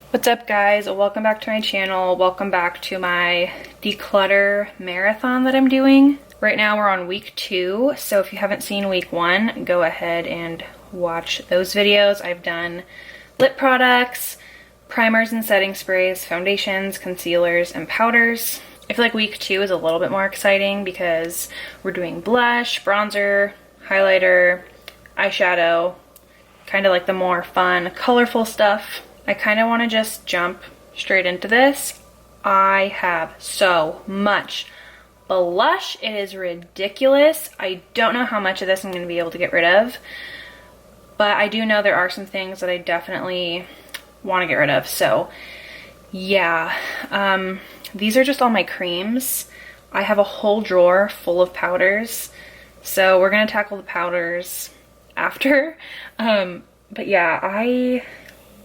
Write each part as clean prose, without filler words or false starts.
What's up guys? Welcome back to my channel. Welcome back to my declutter marathon that I'm doing. Right now we're on week 2, so if you haven't seen week 1, go ahead and watch those videos. I've done lip products, primers and setting sprays, foundations, concealers, and powders. I feel like week 2 is a little bit more exciting because we're doing blush, bronzer, highlighter, eyeshadow, kind of like the more fun, colorful stuff. I kind of want to just jump straight into this. I have so much blush. It is ridiculous. I don't know how much of this I'm going to be able to get rid of, but I do know there are some things that I definitely want to get rid of. So yeah, these are just all my creams. I have a whole drawer full of powders, so we're going to tackle the powders after. But yeah, I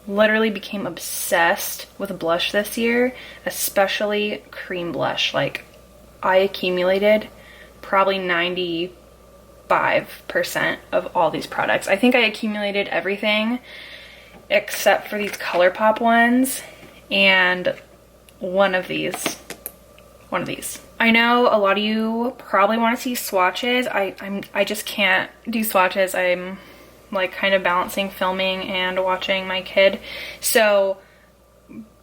literally became obsessed with blush this year, especially cream blush. Like, I accumulated probably 95% of all these products. I think I accumulated everything except for these Colourpop ones and one of these. I know a lot of you probably want to see swatches. I just can't do swatches. I'm like kind of balancing filming and watching my kid. So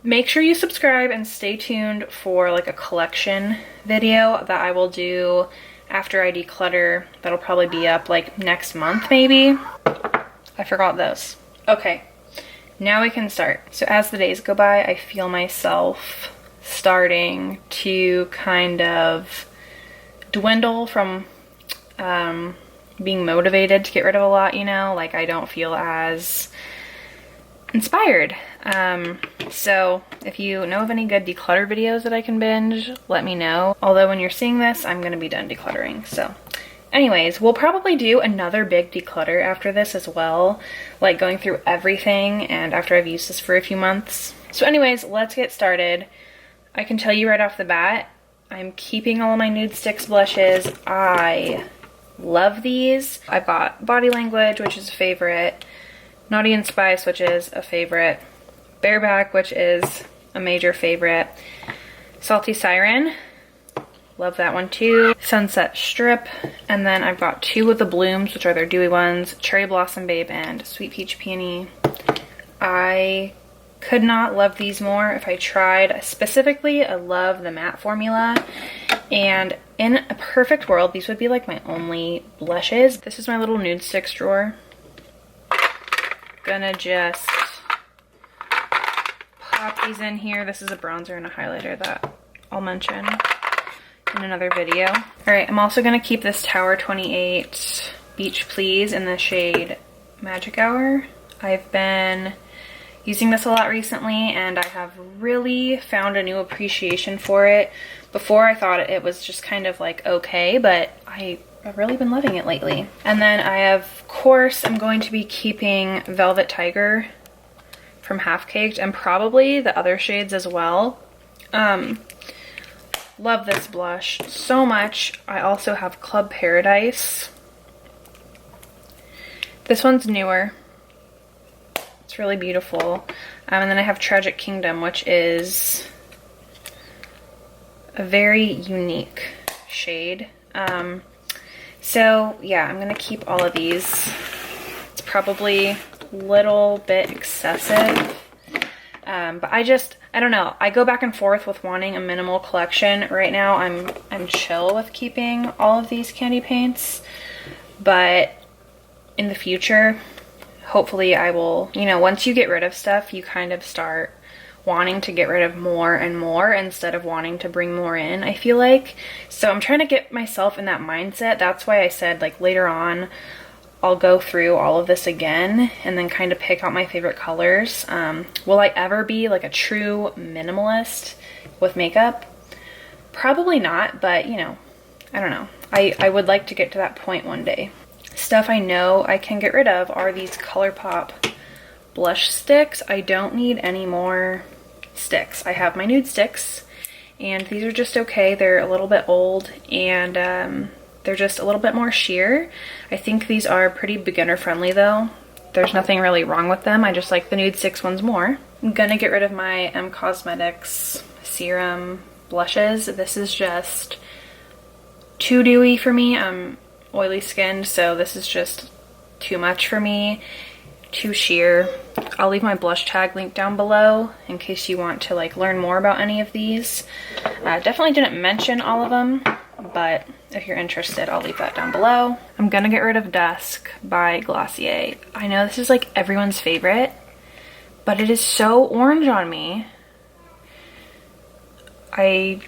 make sure you subscribe and stay tuned for like a collection video that I will do after I declutter. That'll probably be up like next month maybe. I forgot those. Okay, now we can start. So as the days go by, I feel myself starting to kind of dwindle from being motivated to get rid of a lot, you know, like I don't feel as inspired. So if you know of any good declutter videos that I can binge, let me know. Although when you're seeing this, I'm gonna be done decluttering. So anyways, we'll probably do another big declutter after this as well, like going through everything and after I've used this for a few months. So anyways, let's get started. I can tell you right off the bat, I'm keeping all of my Nude Sticks blushes. I love these. I've got Body Language, which is a favorite, Naughty and Spice, which is a favorite, Bareback, which is a major favorite, Salty Siren, love that one too, Sunset Strip, and then I've got 2 of the Blooms, which are their dewy ones, Cherry Blossom Babe and Sweet Peach Peony. I could not love these more if I tried. Specifically, I love the matte formula, and in a perfect world, these would be like my only blushes. This is my little Nude Sticks drawer. Gonna just pop these in here. This is a bronzer and a highlighter that I'll mention in another video. All right, I'm also gonna keep this Tower 28 Beach Please in the shade Magic Hour. I've been using this a lot recently and I have really found a new appreciation for it. Before I thought it was just kind of like okay, but I've really been loving it lately. And then I of course am going to be keeping Velvet Tiger from Half Caked and probably the other shades as well. Love this blush so much. I also have Club Paradise. This one's newer. It's really beautiful. And then I have Tragic Kingdom, which is a very unique shade. So yeah, I'm gonna keep all of these. It's probably a little bit excessive, but I don't know. I go back and forth with wanting a minimal collection. Right now I'm chill with keeping all of these candy paints, but in the future, hopefully I will, you know, once you get rid of stuff, you kind of start wanting to get rid of more and more instead of wanting to bring more in, I feel like. So I'm trying to get myself in that mindset. That's why I said like later on I'll go through all of this again and then kind of pick out my favorite colors. Will I ever be like a true minimalist with makeup? Probably not, but you know, I don't know. I would like to get to that point one day. Stuff I know I can get rid of are these Colourpop blush sticks. I don't need any more sticks. I have my Nude Sticks and these are just okay. They're a little bit old and they're just a little bit more sheer. I think these are pretty beginner friendly though, there's nothing really wrong with them. I just like the Nude 6 ones more. I'm gonna get rid of my M Cosmetics Serum blushes. This is just too dewy for me. I'm oily skinned, so this is just too much for me. Too sheer. I'll leave my blush tag link down below in case you want to like learn more about any of these. Definitely didn't mention all of them, but if you're interested, I'll leave that down below. I'm gonna get rid of Dusk by Glossier. I know this is like everyone's favorite, but it is so orange on me. I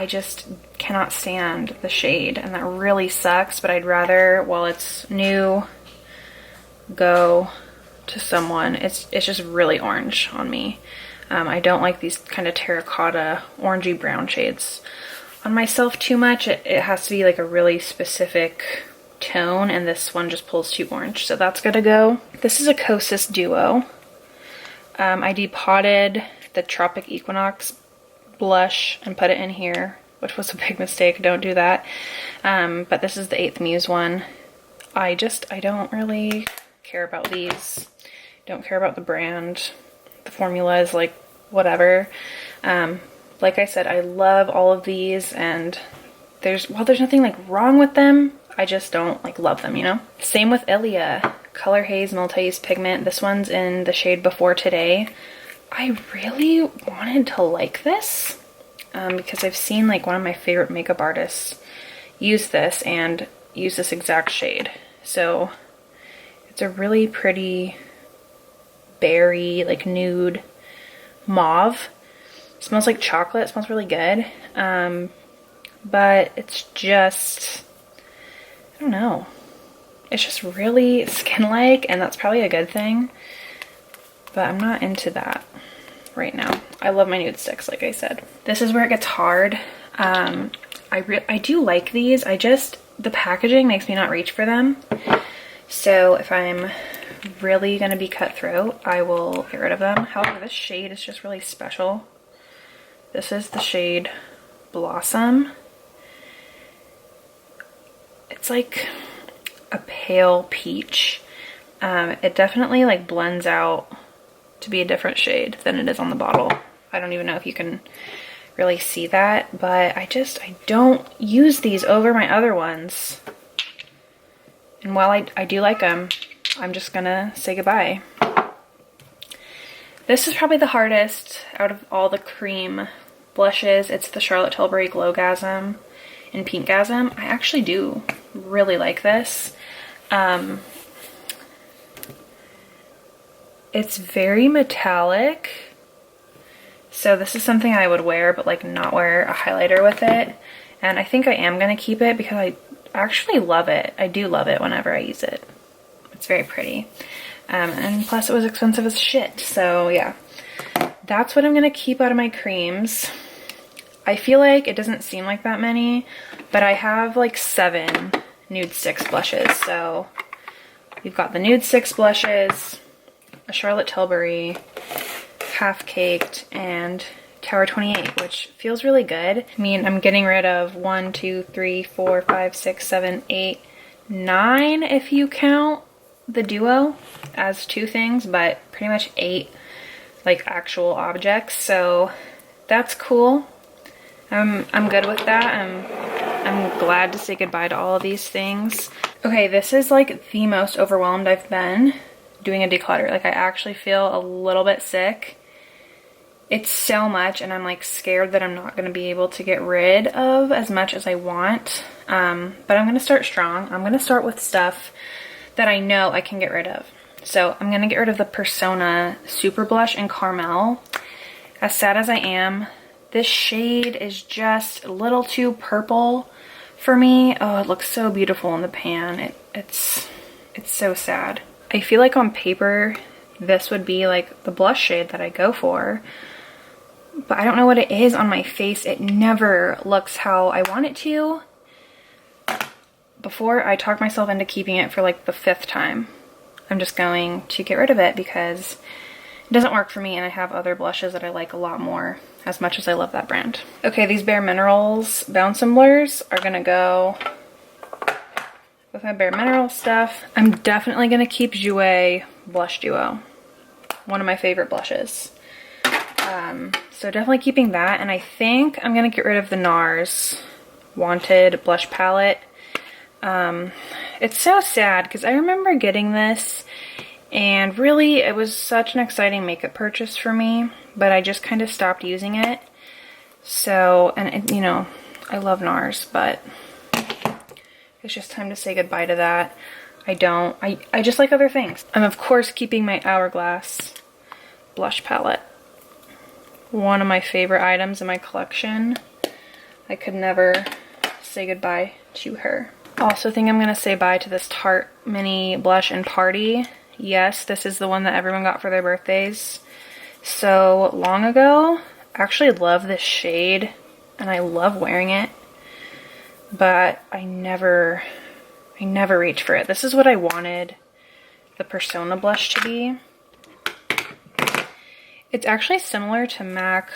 just cannot stand the shade, and that really sucks, but I'd rather, while it's new, go to someone. It's just really orange on me. I don't like these kind of terracotta orangey brown shades on myself too much. It has to be like a really specific tone, and this one just pulls too orange, so that's gotta go. This is a Kosas Duo. I depotted the Tropic Equinox blush and put it in here, which was a big mistake. Don't do that. But this is the 8th Muse one. I don't really care about these. Don't care about the brand. The formula is like whatever. Like I said, I love all of these, and there's nothing like wrong with them, I just don't like love them, you know? Same with Ilia Color Haze Multi-Use Pigment. This one's in the shade Before Today. I really wanted to like this because I've seen like one of my favorite makeup artists use this and use this exact shade. So it's a really pretty berry, like nude mauve. It smells like chocolate. It smells really good. But it's just, I don't know. It's just really skin-like, and that's probably a good thing. But I'm not into that right now. I love my nude sticks, like I said. This is where it gets hard. I do like these. The packaging makes me not reach for them. So if I'm really gonna be cutthroat, I will get rid of them. However, this shade is just really special. This is the shade Blossom. It's like a pale peach. It definitely like blends out to be a different shade than it is on the bottle. I don't even know if you can really see that, but I don't use these over my other ones. And while I do like them, I'm just gonna say goodbye. This is probably the hardest out of all the cream blushes. It's the Charlotte Tilbury Glogasm in Pinkgasm. I actually do really like this. It's very metallic. So this is something I would wear, but like not wear a highlighter with it. And I think I am gonna keep it because I actually love it. I do love it whenever I use it. It's very pretty. And plus it was expensive as shit. So yeah, that's what I'm gonna keep out of my creams. I feel like it doesn't seem like that many, but I have like 7 Nude 6 blushes. So we've got the Nude 6 blushes, a Charlotte Tilbury, Half Caked, and Tower 28, which feels really good. I mean, I'm getting rid of 1, 2, 3, 4, 5, 6, 7, 8, 9 if you count the duo as 2 things, but pretty much 8 like actual objects. So that's cool. I'm good with that. I'm glad to say goodbye to all of these things. Okay, this is like the most overwhelmed I've been doing a declutter. Like I actually feel a little bit sick. It's so much, and I'm like scared that I'm not going to be able to get rid of as much as I want. But I'm going to start strong. I'm going to start with stuff that I know I can get rid of. So I'm going to get rid of the Persona Super Blush in Caramel. As sad as I am, this shade is just a little too purple for me. Oh, it looks so beautiful in the pan. It's so sad. I feel like on paper, this would be like the blush shade that I go for. But I don't know what it is on my face. It never looks how I want it to. Before, I talked myself into keeping it for like the 5th time. I'm just going to get rid of it because it doesn't work for me, and I have other blushes that I like a lot more, as much as I love that brand. Okay, these Bare Minerals Bounce and Blurs are gonna go with my Bare Minerals stuff. I'm definitely gonna keep Jouer blush duo. One of my favorite blushes. So definitely keeping that, and I think I'm gonna get rid of the NARS Wanted blush palette. It's so sad because I remember getting this and really it was such an exciting makeup purchase for me, but I just kind of stopped using it. So, and you know, I love NARS, but it's just time to say goodbye to that. I just like other things. I'm of course keeping my Hourglass blush palette. One of my favorite items in my collection. I could never say goodbye to her. Also think I'm gonna say bye to this Tarte mini blush in Party. Yes, this is the one that everyone got for their birthdays so long ago. I actually love this shade and I love wearing it, but I never reached for it. This is what I wanted the Persona blush to be. It's actually similar to MAC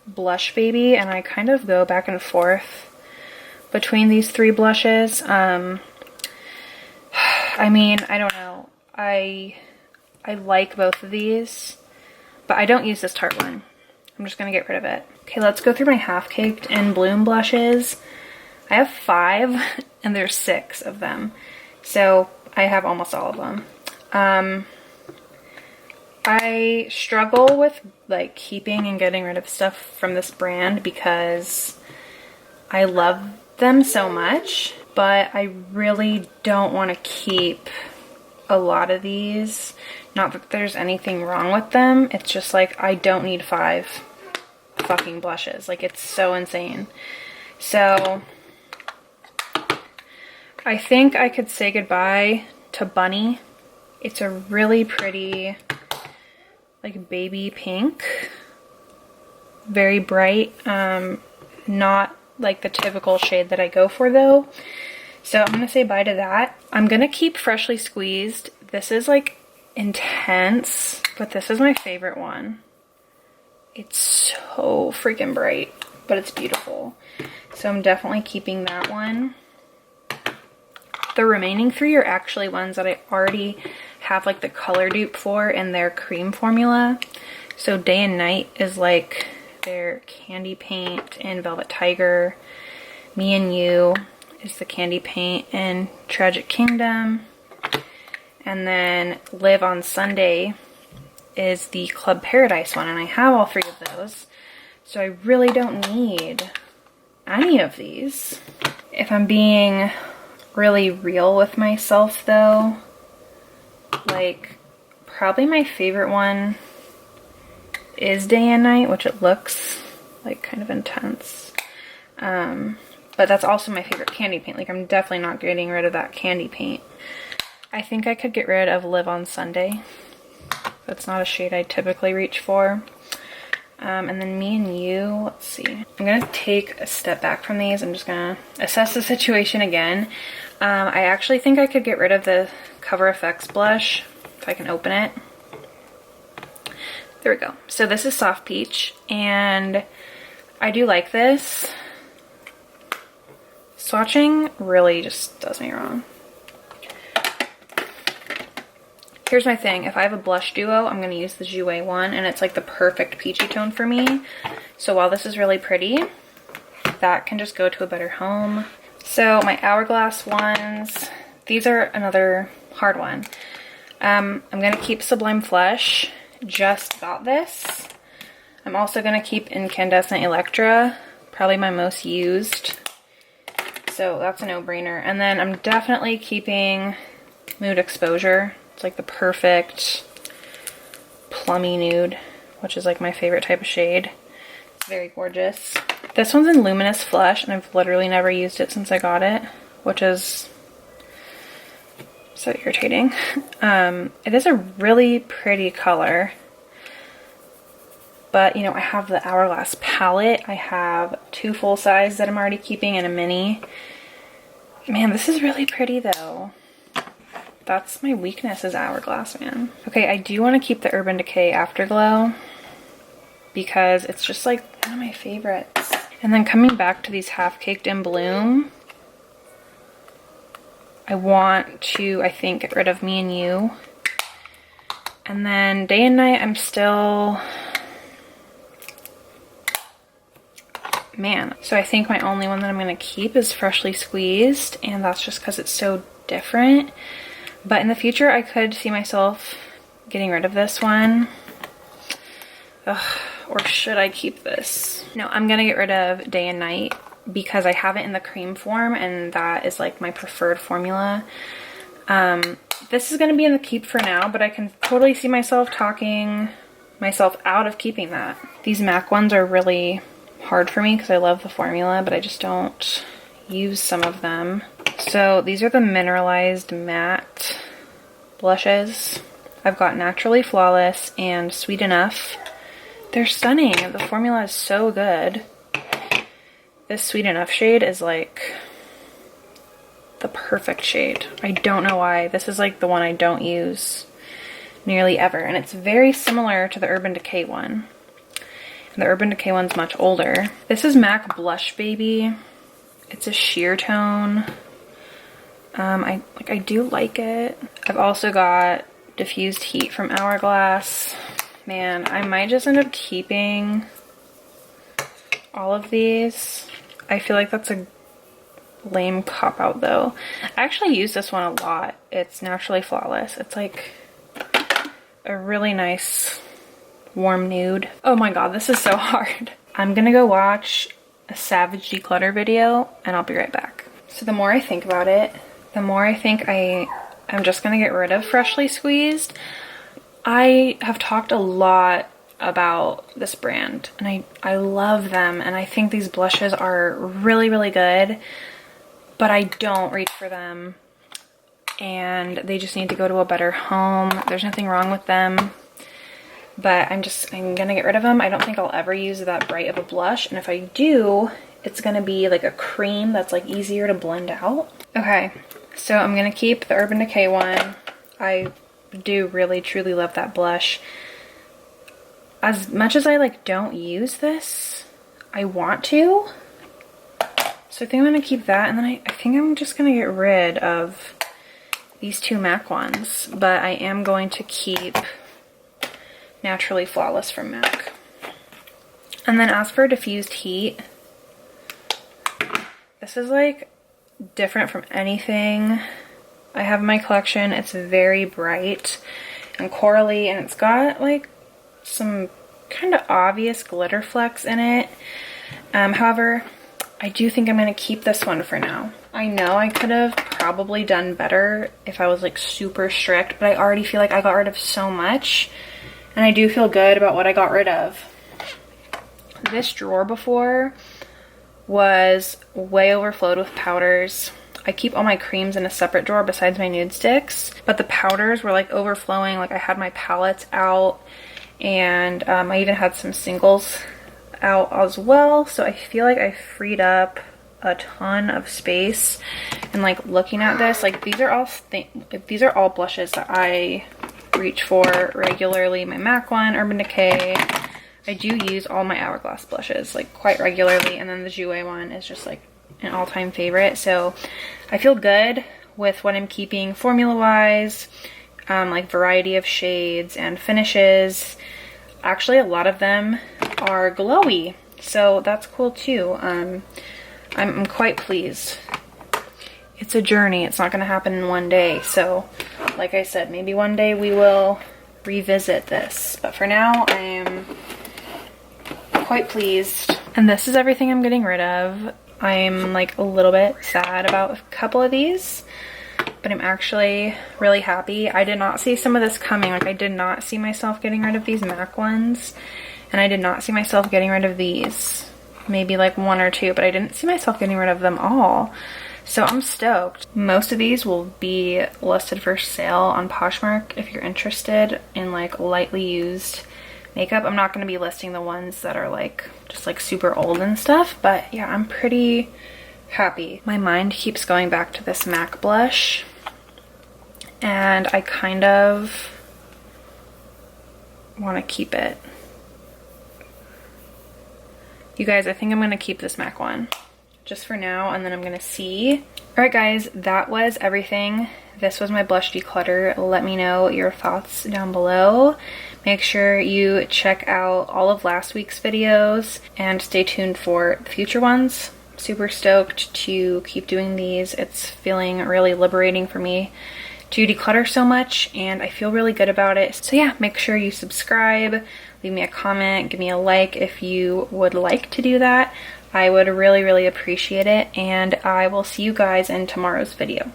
Blush Baby, and I kind of go back and forth between these three blushes. I mean, I don't know. I like both of these, but I don't use this Tarte one. I'm just gonna get rid of it. Okay, let's go through my Half Caked in Bloom blushes. I have 5, and there's 6 of them. So I have almost all of them. I struggle with like keeping and getting rid of stuff from this brand because I love them so much, but I really don't want to keep a lot of these. Not that there's anything wrong with them, it's just like I don't need 5 fucking blushes. Like, it's so insane. So I think I could say goodbye to Bunny. It's a really pretty like baby pink, very bright, not like the typical shade that I go for though. So I'm gonna say bye to that. I'm gonna keep Freshly Squeezed. This is like intense, but this is my favorite one. It's so freaking bright, but it's beautiful. So I'm definitely keeping that one. The remaining 3 are actually ones that I already have like the color dupe for in their cream formula. So Day and Night is like their candy paint in Velvet Tiger. Me and You is the candy paint in Tragic Kingdom. And then Live on Sunday is the Club Paradise one, and I have all 3 of those. So I really don't need any of these. If I'm being really real with myself though, like probably my favorite one is Day and Night, which it looks like kind of intense. But that's also my favorite candy paint. Like, I'm definitely not getting rid of that candy paint. I think I could get rid of Live on Sunday. That's not a shade I typically reach for. And then Me and You, let's see. I'm gonna take a step back from these. I'm just gonna assess the situation again. I actually think I could get rid of the Cover FX blush, if I can open it. There we go. So this is Soft Peach, and I do like this. Swatching really just does me wrong. Here's my thing. If I have a blush duo, I'm going to use the Jouer one, and it's like the perfect peachy tone for me. So while this is really pretty, that can just go to a better home. So my Hourglass ones, these are another hard one. I'm going to keep Sublime Flesh. Just got this. I'm also going to keep Incandescent Electra, probably my most used. So that's a no-brainer. And then I'm definitely keeping Mood Exposure. It's like the perfect plummy nude, which is like my favorite type of shade. It's very gorgeous. This one's in Luminous Flesh, and I've literally never used it since I got it, which is so irritating. It is a really pretty color, but you know, I have the Hourglass palette. I have 2 full size that I'm already keeping and a mini. Man, this is really pretty though. That's my weakness, is Hourglass, man. Okay, I do want to keep the Urban Decay Afterglow because it's just like one of my favorites. And then coming back to these Half Caked in Bloom, I want to, I think, get rid of Me and You. And then day and night, I'm still, man. So I think my only one that I'm gonna keep is Freshly Squeezed, and that's just because it's so different. But in the future, I could see myself getting rid of this one. Ugh, or should I keep this? No, I'm gonna get rid of Day and Night because I have it in the cream form, and that is like my preferred formula. This is gonna be in the keep for now, but I can totally see myself talking myself out of keeping that. These MAC ones are really hard for me because I love the formula, but I just don't use some of them. So these are the Mineralized matte blushes. I've got Naturally Flawless and Sweet Enough. They're stunning. The formula is so good. This Sweet Enough shade is like the perfect shade. I don't know why. This is like the one I don't use nearly ever, and it's very similar to the Urban Decay one. And the Urban Decay one's much older. This is MAC Blush Baby. It's a sheer tone. I do like it. I've also got Diffused Heat from Hourglass. Man, I might just end up keeping all of these. I feel like that's a lame cop-out though. I actually use this one a lot. It's Naturally Flawless. It's like a really nice warm nude. Oh my god, this is so hard. I'm gonna go watch a Savage Declutter video and I'll be right back. So the more I think about it, the more I think I'm just gonna get rid of Freshly Squeezed. I have talked a lot about this brand and I love them, and I think these blushes are really, really good, but I don't reach for them and they just need to go to a better home. There's nothing wrong with them, but I'm gonna get rid of them. I don't think I'll ever use that bright of a blush, and if I do, it's gonna be like a cream that's like easier to blend out. Okay, so I'm gonna keep the Urban Decay one. I do really truly love that blush. As much as I like don't use this, I want to. So I think I'm gonna keep that, and then I think I'm just gonna get rid of these two MAC ones, but I am going to keep Naturally Flawless from MAC. And then as for Diffused Heat, this is like different from anything I have in my collection. It's very bright and corally, and it's got like some kind of obvious glitter flecks in it. However, I do think I'm going to keep this one for now. I know I could have probably done better if I was like super strict, but I already feel like I got rid of so much, and I do feel good about what I got rid of. This drawer before was way overflowed with powders. I keep all my creams in a separate drawer besides my nude sticks, but the powders were like overflowing. Like I had my palettes out, and I even had some singles out as well. So I feel like I freed up a ton of space. And like looking at this, like these are all blushes that I reach for regularly. My MAC one, Urban Decay. I do use all my Hourglass blushes like quite regularly, and then the Jouer one is just like an all-time favorite. So I feel good with what I'm keeping formula wise, like variety of shades and finishes. Actually, a lot of them are glowy, so that's cool too. I'm quite pleased. It's a journey. It's not going to happen in one day. So like I said, maybe one day we will revisit this, but for now I am quite pleased. And this is everything I'm getting rid of. I'm like a little bit sad about a couple of these, but I'm actually really happy. I did not see some of this coming. Like I did not see myself getting rid of these MAC ones, and I did not see myself getting rid of these. Maybe like one or two, but I didn't see myself getting rid of them all. So I'm stoked. Most of these will be listed for sale on Poshmark if you're interested in like lightly used makeup. I'm not going to be listing the ones that are like just like super old and stuff, but yeah, I'm pretty happy. My mind keeps going back to this MAC blush, and I kind of want to keep it. You guys, I think I'm going to keep this MAC one just for now, and then I'm going to see Alright guys, that was everything. This was my blush declutter. Let me know your thoughts down below. Make sure you check out all of last week's videos and stay tuned for future ones. Super stoked to keep doing these. It's feeling really liberating for me to declutter so much, and I feel really good about it. So yeah, make sure you subscribe, leave me a comment, give me a like if you would like to do that. I would really, really appreciate it, and I will see you guys in tomorrow's video.